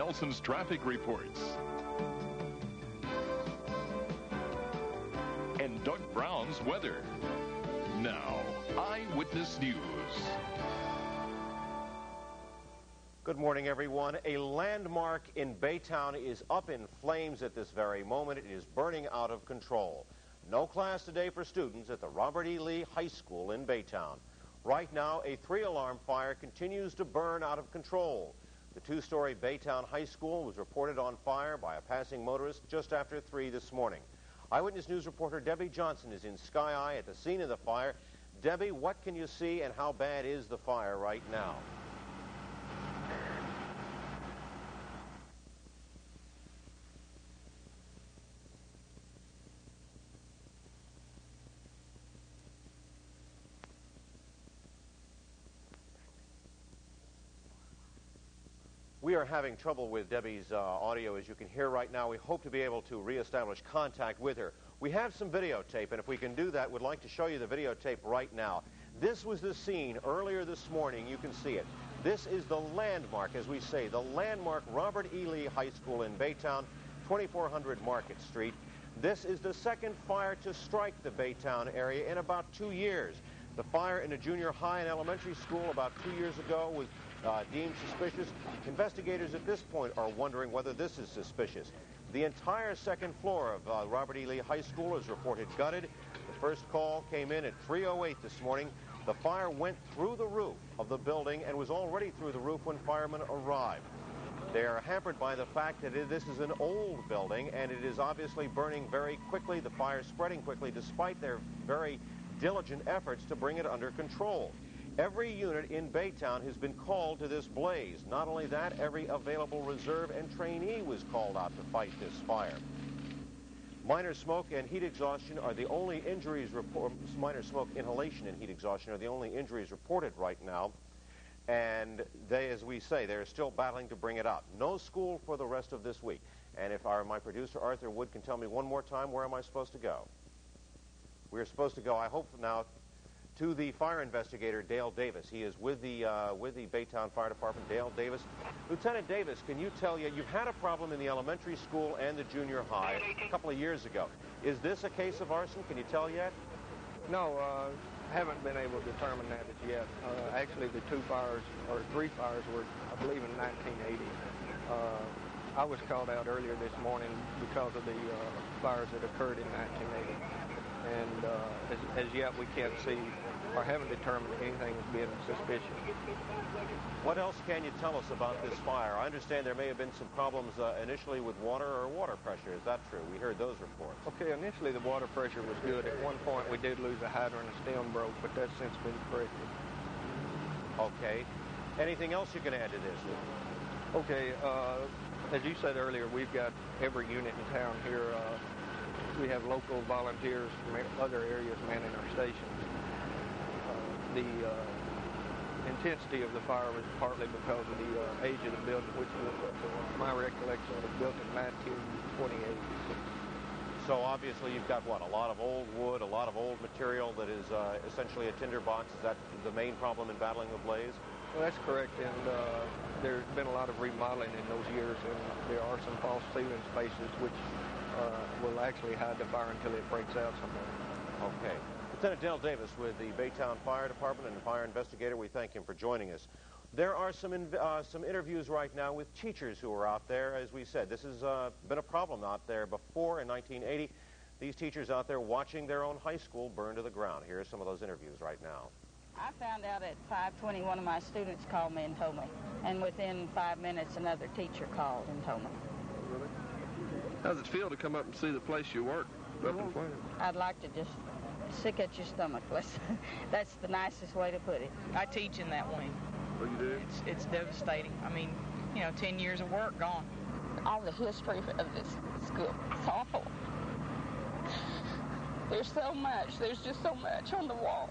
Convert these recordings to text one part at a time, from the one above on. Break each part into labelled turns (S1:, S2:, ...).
S1: Nelson's traffic reports. And Doug Brown's weather. Now, Eyewitness News.
S2: Good morning, everyone. A landmark in Baytown is up in flames at this very moment. It is burning out of control. No class today for students at the Robert E. Lee High School in Baytown. Right now, a 3-alarm fire continues to burn out of control. The 2-story Baytown High School was reported on fire by a passing motorist just after 3 this morning. Eyewitness News reporter Debbie Johnson is in Sky Eye at the scene of the fire. Debbie, what can you see and how bad is the fire right now? We are having trouble with Debbie's audio, as you can hear right now. We hope to be able to reestablish contact with her. We have some videotape, and if we can do that, we'd like to show you the videotape right now. This was the scene earlier this morning. You can see it. This is the landmark, as we say, the landmark Robert E. Lee High School in Baytown, 2400 Market Street. This is the second fire to strike the Baytown area in about 2 years. The fire in a junior high and elementary school about 2 years ago was deemed suspicious. Investigators at this point are wondering whether this is suspicious. The entire second floor of Robert E. Lee High School is reported gutted. The first call came in at 3:08 this morning. The fire went through the roof of the building and was already through the roof when firemen arrived. They are hampered by the fact that this is an old building and it is obviously burning very quickly. The fire is spreading quickly despite their very diligent efforts to bring it under control. Every unit in Baytown has been called to this blaze. Not only that, every available reserve and trainee was called out to fight this fire. Minor smoke and heat exhaustion are the only injuries minor smoke inhalation and heat exhaustion are the only injuries reported right now. And they, as we say, they're still battling to bring it out. No school for the rest of this week. And if my producer Arthur Wood can tell me one more time, where am I supposed to go? We're supposed to go, I hope now, to the fire investigator, Dale Davis. He is with the Baytown Fire Department. Dale Davis. Lieutenant Davis, can you tell you've had a problem in the elementary school and the junior high a couple of years ago. Is this a case of arson? Can you tell yet?
S3: No, haven't been able to determine that as yet. Actually, the 3 fires were, I believe, in 1980. I was called out earlier this morning because of the fires that occurred in 1980. And as yet, we can't see or haven't determined anything as being suspicious.
S2: What else can you tell us about this fire? I understand there may have been some problems initially with water or water pressure. Is that true? We heard those reports.
S3: Okay, initially the water pressure was good. At one point we did lose a hydrant, a stem broke, but that's since been corrected.
S2: Okay. Anything else you can add to this?
S3: Okay, as you said earlier, we've got every unit in town here. We have local volunteers from other areas manning our stations. The intensity of the fire was partly because of the age of the building, which my recollection was built in 1928.
S2: So obviously you've got, what, a lot of old wood, a lot of old material that is essentially a tinderbox. Is that the main problem in battling the blaze?
S3: Well, that's correct, and there's been a lot of remodeling in those years, and there are some false ceiling spaces which will actually hide the fire until it breaks out somewhere.
S2: Okay. Lieutenant Dale Davis with the Baytown Fire Department and the fire investigator, we thank him for joining us. There are some interviews right now with teachers who are out there. As we said, this has been a problem out there before in 1980. These teachers out there watching their own high school burn to the ground. Here are some of those interviews right now.
S4: I found out at 5:20, one of my students called me and told me. And within 5 minutes, another teacher called and told me.
S5: Really? How does it feel to come up and see the place you work up in flames?
S4: I'd like to just sick at your stomach. That's the nicest way to put it.
S6: I teach in that wing.
S5: Oh, you do?
S6: It's devastating. I mean, 10 years of work gone.
S4: All the history of this school, it's awful. There's so much. There's just so much on the walls.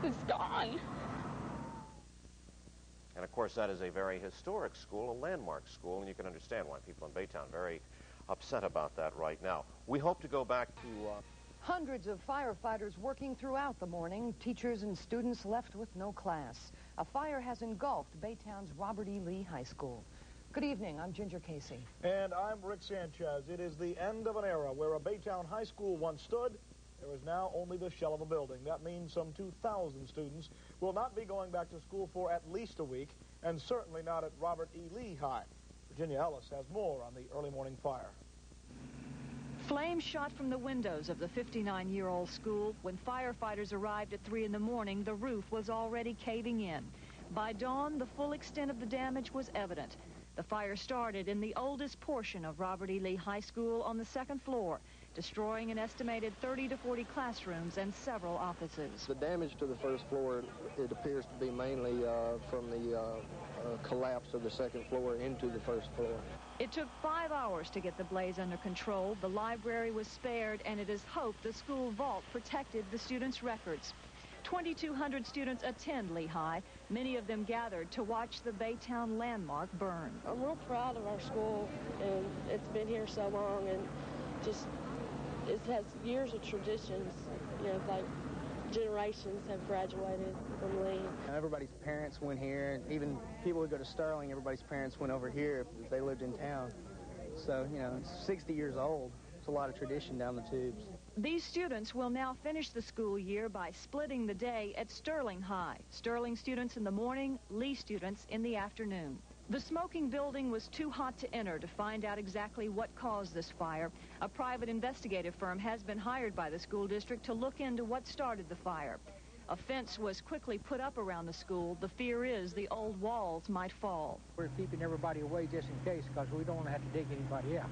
S4: It's gone.
S2: And, of course, that is a very historic school, a landmark school, and you can understand why people in Baytown are very upset about that right now. We hope to go back to...
S7: Hundreds of firefighters working throughout the morning, teachers and students left with no class. A fire has engulfed Baytown's Robert E. Lee High School. Good evening. I'm Ginger Casey.
S8: And I'm Rick Sanchez. It is the end of an era where a Baytown high school once stood. There is now only the shell of a building. That means some 2,000 students will not be going back to school for at least a week, and certainly not at Robert E. Lee High. Virginia Ellis has more on the early morning fire.
S9: Flames shot from the windows of the 59-year-old school. When firefighters arrived at 3 in the morning, the roof was already caving in. By dawn, the full extent of the damage was evident. The fire started in the oldest portion of Robert E. Lee High School on the second floor, destroying an estimated 30 to 40 classrooms and several offices.
S3: The damage to the first floor, it appears to be mainly from the collapse of the second floor into the first floor.
S9: It took 5 hours to get the blaze under control. The library was spared, and it is hoped the school vault protected the students' records. 2,200 students attend Lee High. Many of them gathered to watch the Baytown landmark burn.
S10: I'm real proud of our school, and it's been here so long, and just it has years of traditions. You know, like generations have graduated from Lee.
S11: Everybody's parents went here, and even people who go to Sterling, everybody's parents went over here if they lived in town. So, you know, it's 60 years old. It's a lot of tradition down the tubes.
S9: These students will now finish the school year by splitting the day at Sterling High. Sterling students in the morning, Lee students in the afternoon. The smoking building was too hot to enter. To find out exactly what caused this fire, a private investigative firm has been hired by the school district to look into what started the fire. A fence was quickly put up around the school. The fear is the old walls might fall.
S12: We're keeping everybody away just in case, because we don't want to have to dig anybody out.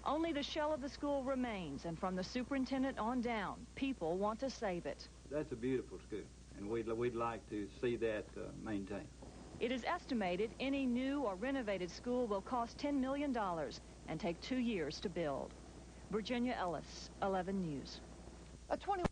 S9: Only the shell of the school remains, and from the superintendent on down, people want to save it.
S13: That's a beautiful school, and we'd like to see that maintained.
S9: It is estimated any new or renovated school will cost $10 million and take 2 years to build. Virginia Ellis, 11 News.
S7: A 20